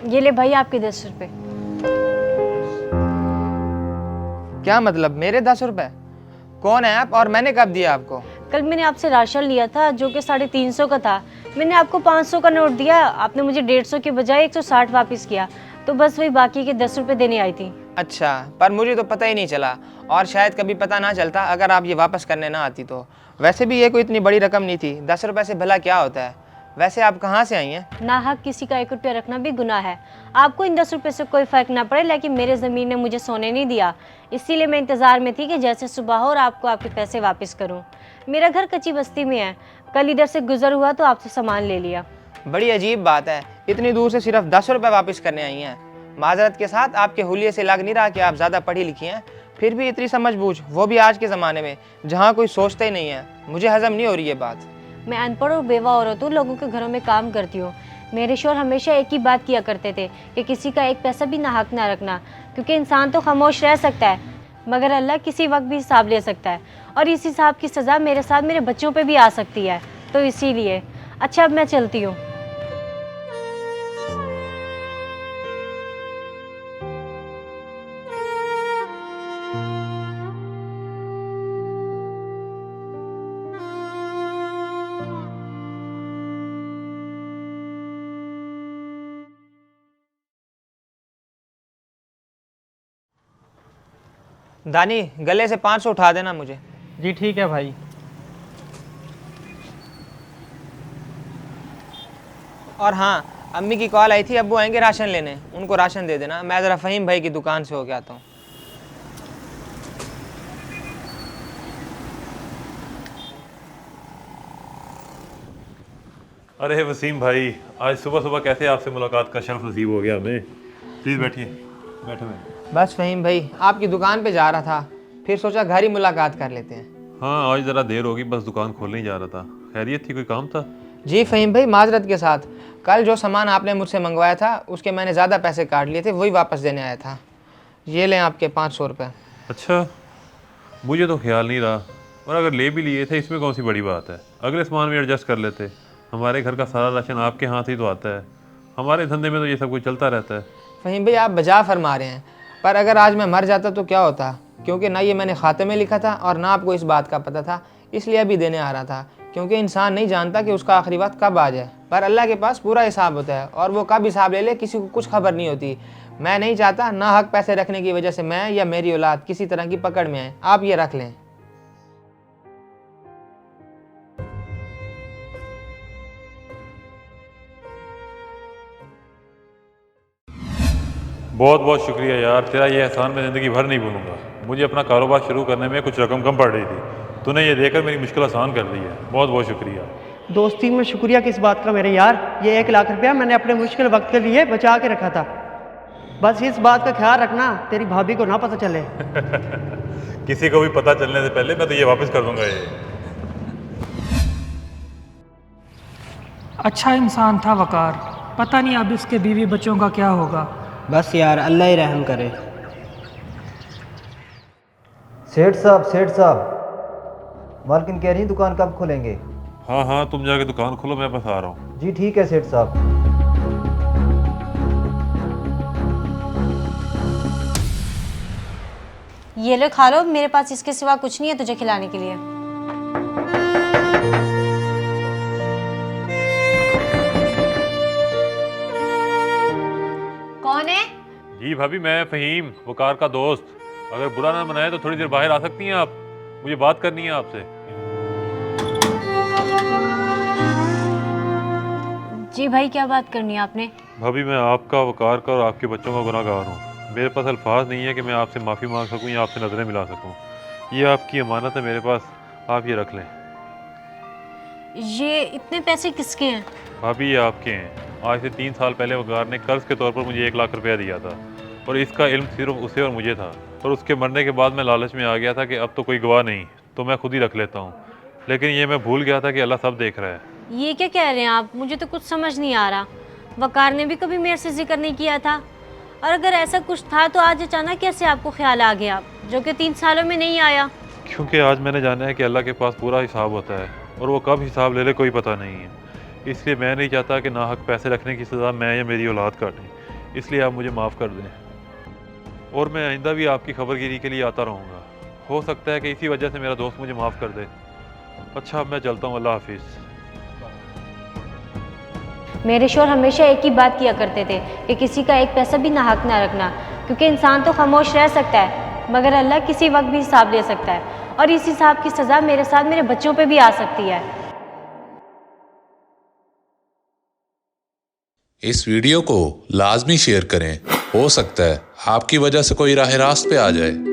ये ले भाई आपके 10 रुपए। क्या मतलब मेरे 10 रुपए? कौन है आप और मैंने कब दिया आपको? कल मैंने आपसे राशन लिया था जो कि 350 का था। मैंने आपको 500 का नोट दिया, आपने मुझे 150 के बजाय 160 वापस किया। तो बस वही बाकी के 10 रुपए देने आई थी। अच्छा, पर मुझे तो पता ही नहीं चला और शायद कभी पता ना चलता अगर आप ये वापस करने ना आती तो। वैसे भी ये कोई इतनी बड़ी रकम नहीं थी, 10 रुपए से भला क्या होता है। वैसे आप कहाँ से आई हैं? ना हक किसी का 1 रुपया रखना भी गुनाह है। आपको इन 10 रुपए से कोई फर्क ना पड़े, लेकिन मेरे ज़मीन ने मुझे सोने नहीं दिया, इसीलिए मैं इंतज़ार में थी कि जैसे सुबह हो और आपको आपके पैसे वापस करूं। मेरा घर कच्ची बस्ती में है, कल इधर से गुजर हुआ तो आपसे सामान ले लिया। बड़ी अजीब बात है, इतनी दूर से सिर्फ 10 रुपए वापस करने आई हैं। माजरत के साथ आपके हुलिये से लग नहीं रहा कि आप ज़्यादा पढ़ी लिखी हैं, फिर भी इतनी समझबूझ, वो भी आज के ज़माने में जहाँ कोई सोचता ही नहीं है। मुझे हजम नहीं हो रही ये बात। मैं अनपढ़ और बेवा औरत हूँ, लोगों के घरों में काम करती हूँ। मेरे शोहर हमेशा एक ही बात किया करते थे कि किसी का एक पैसा भी ना हक ना रखना, क्योंकि इंसान तो खामोश रह सकता है मगर अल्लाह किसी वक्त भी हिसाब ले सकता है, और इस हिसाब की सज़ा मेरे साथ मेरे बच्चों पे भी आ सकती है। तो इसीलिए अच्छा, अब मैं चलती हूँ। दानी, गले से 500 उठा देना मुझे। जी ठीक है भाई। और हाँ, अम्मी की कॉल आई थी, अब्बू आएंगे राशन लेने, उनको राशन दे देना। मैं ज़रा फ़हीम भाई की दुकान से होके आता हूँ। अरे वसीम भाई, आज सुबह सुबह कैसे आपसे मुलाकात का शर्फ नसीब हो गया हमें। प्लीज़ बैठिए। बैठो मैं। बस फ़हीम भाई, आपकी दुकान पे जा रहा था, फिर सोचा घर ही मुलाकात कर लेते हैं। हाँ, आज ज़रा देर होगी, बस दुकान खोलने ही जा रहा था। खैरियत थी, कोई काम था? जी फ़हीम भाई, माजरत के साथ, कल जो सामान आपने मुझसे मंगवाया था उसके मैंने ज़्यादा पैसे काट लिए थे, वही वापस देने आया था। ये लें आपके 500 रुपये। अच्छा, मुझे तो ख्याल नहीं रहा, और अगर ले भी लिए थे इसमें कौन सी बड़ी बात है, अगले सामान में एडजस्ट कर लेते। हमारे घर का सारा राशन आपके हाथ ही तो आता है, हमारे धंधे में तो ये सब कुछ चलता रहता है। फ़हीम भाई, आप बजा फरमा रहे हैं, पर अगर आज मैं मर जाता तो क्या होता, क्योंकि ना ये मैंने खाते में लिखा था और ना आपको इस बात का पता था, इसलिए अभी देने आ रहा था। क्योंकि इंसान नहीं जानता कि उसका आखिरी वक्त कब आ जाए, पर अल्लाह के पास पूरा हिसाब होता है और वो कब हिसाब ले ले किसी को कुछ खबर नहीं होती। मैं नहीं चाहता ना हक पैसे रखने की वजह से मैं या मेरी औलाद किसी तरह की पकड़ में आए। आप ये रख लें। बहुत बहुत शुक्रिया यार, तेरा ये एहसान मैं ज़िंदगी भर नहीं भूलूंगा। मुझे अपना कारोबार शुरू करने में कुछ रकम कम पड़ रही थी, तूने ये देकर मेरी मुश्किल आसान कर दी है। बहुत बहुत शुक्रिया। दोस्ती में शुक्रिया किस बात का मेरे यार, ये 1 लाख रुपया मैंने अपने मुश्किल वक्त के लिए बचा के रखा था। बस इस बात का ख्याल रखना तेरी भाभी को ना पता चले। किसी को भी पता चलने से पहले मैं तो ये वापस कर दूंगा ये। अच्छा इंसान था वकार, पता नहीं अब इसके बीवी बच्चों का क्या होगा। बस यार अल्लाह ही रहम करे। सेठ साहब, मालकिन कह रही दुकान कब खोलेंगे? हाँ हाँ, तुम जाके दुकान खोलो, मैं बस आ रहा हूँ। जी ठीक है सेठ साहब। ये लो खा लो, मेरे पास इसके सिवा कुछ नहीं है तुझे खिलाने के लिए। कौन है? जी भाभी, मैं फ़हीम, वकार का दोस्त। अगर बुरा ना मनाए तो थोड़ी देर बाहर आ सकती हैं आप, मुझे बात करनी है आपसे। जी भाई, क्या बात करनी है आपने? भाभी, मैं आपका, वकार का और आपके बच्चों का गुनहगार हूँ। मेरे पास अल्फाज नहीं है कि मैं आपसे माफ़ी मांग सकूँ या आपसे नज़रें मिला सकूँ। ये आपकी अमानत है मेरे पास, आप ये रख लें। ये इतने पैसे किसके हैं? भाभी, ये आपके हैं। आज से 3 साल पहले वकार ने कर्ज के तौर पर मुझे 1 लाख रुपया दिया था, और इसका इल्म सिर्फ उसे और मुझे था। और उसके मरने के बाद मैं लालच में आ गया था कि अब तो कोई गवाह नहीं, तो मैं खुद ही रख लेता हूँ। लेकिन ये मैं भूल गया था कि अल्लाह सब देख रहा है। ये क्या कह रहे हैं आप? मुझे तो कुछ समझ नहीं आ रहा। वकार ने भी कभी मेरे से जिक्र नहीं किया था, और अगर ऐसा कुछ था तो आज अचानक कैसे आपको ख्याल आ गया, जो कि 3 सालों में नहीं आया? क्योंकि आज मैंने जाना है कि अल्लाह के पास पूरा हिसाब होता है, और वो कब हिसाब ले ले कोई पता नहीं है। इसलिए मैं नहीं चाहता कि नाहक पैसे रखने की सज़ा मैं या मेरी औलाद काटें। इसलिए आप मुझे माफ़ कर दें और मैं आइंदा भी आपकी खबरगिरी के लिए आता रहूँगा। हो सकता है कि इसी वजह से मेरा दोस्त मुझे माफ़ कर दे। अच्छा, अब मैं चलता हूँ। अल्लाह हाफिज़। मेरे शोर हमेशा एक ही बात किया करते थे कि किसी का एक पैसा भी नाहक ना रखना, क्योंकि इंसान तो खामोश रह सकता है मगर अल्लाह किसी वक्त भी हिसाब ले सकता है और इस हिसाब की सज़ा मेरे साथ मेरे बच्चों पे भी आ सकती है। इस वीडियो को लाजमी शेयर करें। हो सकता है आपकी वजह से कोई राह रास्त पे आ जाए।